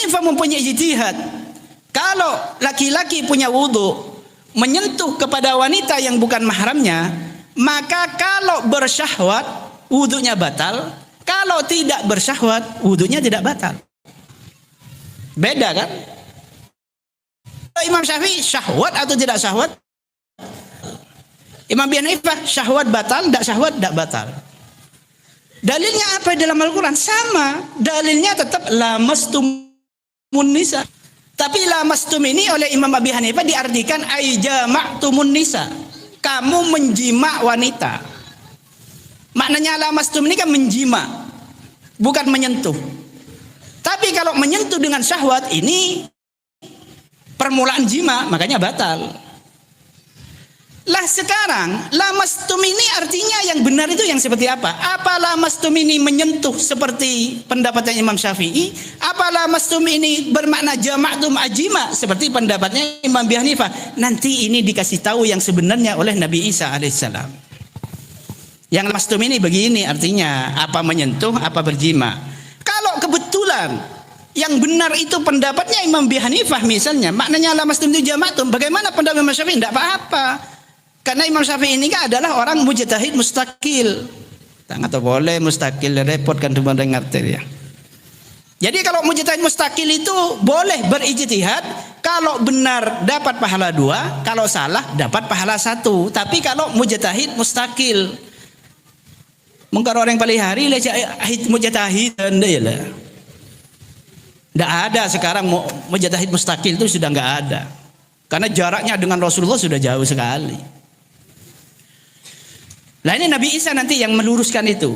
Hanifah mempunyai ijtihad. Kalau laki-laki punya wudu menyentuh kepada wanita yang bukan mahramnya, maka kalau bersyahwat wudunya batal, kalau tidak bersyahwat wudunya tidak batal. Beda kan? Imam Syafi'i syahwat atau tidak syahwat? Imam Abi Hanifah syahwat batal, tidak syahwat tidak batal. Dalilnya apa dalam Al-Quran? Sama, dalilnya tetap lamastumun nisa. Tapi lamastum ini oleh Imam Abi Hanifah diartikan ay jama'tumun nisa. Kamu menjima wanita. Maknanya lamastum ini kan menjima, bukan menyentuh. Tapi kalau menyentuh dengan syahwat ini permulaan jima, makanya batal. Lah sekarang lamastum ini artinya yang benar itu yang seperti apa? Apa lamastum ini menyentuh seperti pendapatnya Imam Syafi'i? Apa lamastum ini bermakna jama'tum ajima seperti pendapatnya Imam Abi Hanifah? Nanti ini dikasih tahu yang sebenarnya oleh Nabi Isa alaihissalam. Yang lamastum ini begini artinya, apa menyentuh, apa berjima. Kalau kebetulan yang benar itu pendapatnya Imam Abi Hanifah misalnya, maknanya lamastum itu jama'tum, bagaimana pendapat Imam Syafi'i? Tidak apa-apa. Karena Imam Syafi'i ini kan adalah orang mujtahid mustakil. Tak atau boleh mustakil, repot kan cuma dengar ya. Jadi kalau mujtahid mustakil itu boleh berijtihad, kalau benar dapat pahala 2, kalau salah dapat pahala 1. Tapi kalau mujtahid mustakil, mungkin orang paling hari mujtahid lah. Tidak ada sekarang mujtahid mustakil itu sudah nggak ada. Karena jaraknya dengan Rasulullah sudah jauh sekali. Nah ini Nabi Isa nanti yang meluruskan itu.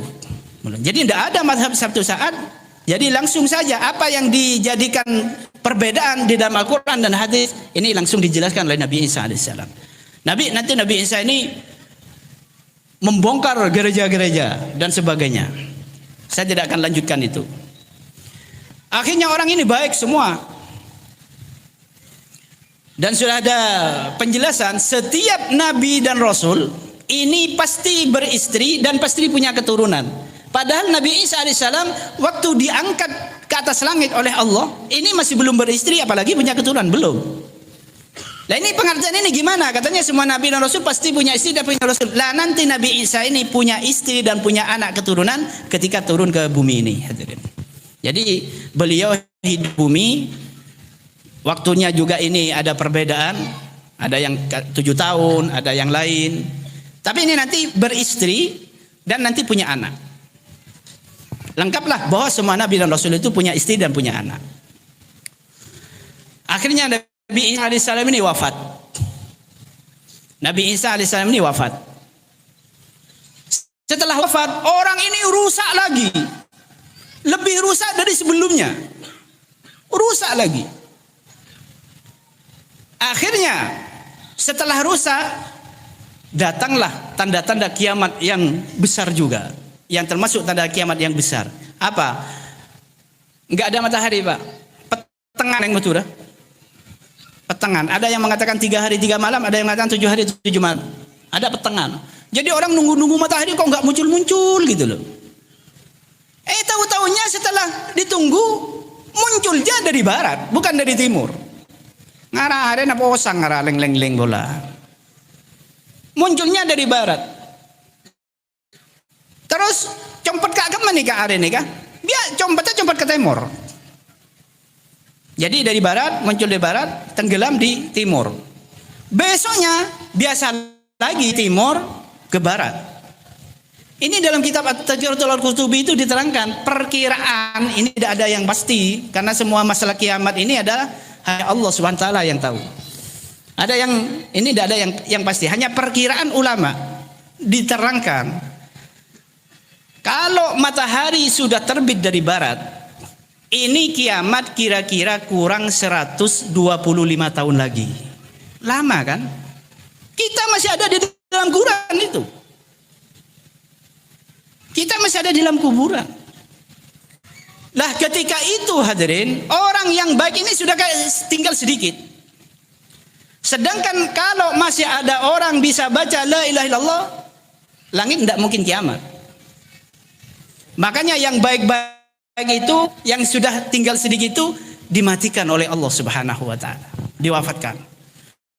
Jadi tidak ada mazhab satu saat. Jadi langsung saja apa yang dijadikan perbedaan di dalam Al-Quran dan hadis ini langsung dijelaskan oleh Nabi Isa alaihissalam. Nanti Nabi Isa ini membongkar gereja-gereja dan sebagainya. Saya tidak akan lanjutkan itu. Akhirnya orang ini baik semua. Dan sudah ada penjelasan setiap nabi dan rasul ini pasti beristri dan pasti punya keturunan. Padahal Nabi Isa alaihissalam waktu diangkat ke atas langit oleh Allah ini masih belum beristri, apalagi punya keturunan belum. Nah ini pengertian ini gimana? Katanya semua nabi dan rasul pasti punya istri dan punya rasul. Lah nanti Nabi Isa ini punya istri dan punya anak keturunan ketika turun ke bumi ini. Jadi beliau hidup bumi, waktunya juga ini ada perbedaan, ada yang 7 tahun, ada yang lain. Tapi ini nanti beristri dan nanti punya anak. Lengkaplah bahwa semua nabi dan rasul itu punya istri dan punya anak. Akhirnya Nabi Isa alaihissalam ini wafat. Nabi Isa alaihissalam ini wafat. Setelah wafat, orang ini rusak lagi. Lebih rusak dari sebelumnya. Rusak lagi. Akhirnya setelah rusak, datanglah tanda-tanda kiamat yang besar juga. Yang termasuk tanda kiamat yang besar. Apa? Enggak ada matahari, Pak. Petengan yang betul. Petengan. Ada yang mengatakan 3 hari 3 malam, ada yang mengatakan 7 hari 7 malam. Ada petengan. Jadi orang nunggu-nunggu matahari kok enggak muncul-muncul gitu loh. Tahu-tahunya setelah ditunggu munculnya dari barat, bukan dari timur. Ngarah ada napa osang ngarah leng-leng bola. Munculnya dari barat. Terus compet ke mana nih are nih kah? Dia compet ke timur. Jadi dari barat muncul dari barat, tenggelam di timur. Besoknya biasa lagi timur ke barat. Ini dalam kitab At-Tadhkiratul Al-Qutubi itu diterangkan perkiraan ini tidak ada yang pasti karena semua masalah kiamat ini adalah hanya Allah Subhanahu wa taala yang tahu. Ada yang ini tidak ada yang pasti, hanya perkiraan ulama diterangkan. Kalau matahari sudah terbit dari barat, ini kiamat kira-kira kurang 125 tahun lagi. Lama kan? Kita masih ada di dalam kuburan itu. Kita masih ada di dalam kuburan. Lah ketika itu hadirin, orang yang baik ini sudah tinggal sedikit. Sedangkan kalau masih ada orang bisa baca la ilaha illallah, langit tidak mungkin kiamat. Makanya yang baik-baik itu, yang sudah tinggal sedikit itu, dimatikan oleh Allah Subhanahu wa taala, diwafatkan.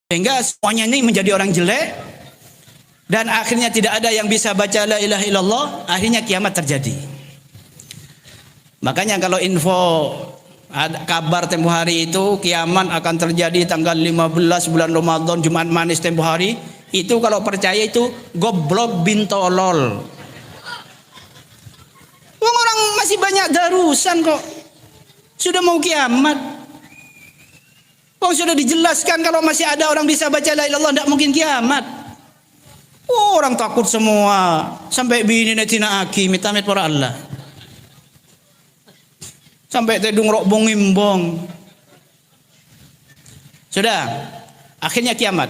Sehingga semuanya ini menjadi orang jelek dan akhirnya tidak ada yang bisa baca la ilaha illallah, akhirnya kiamat terjadi. Makanya kalau info ada kabar tempo hari itu kiamat akan terjadi tanggal 15 bulan Ramadan, Jumat manis tempo hari, itu kalau percaya itu goblok bin tolol. Orang masih banyak darusan kok. Sudah mau kiamat. Sudah dijelaskan kalau masih ada orang bisa baca la ilaha illallah tidak mungkin kiamat. Orang takut semua. Sampai bini netina aki mitamit para Allah. Sampai tedung rok bongimbong. Sudah. Akhirnya kiamat.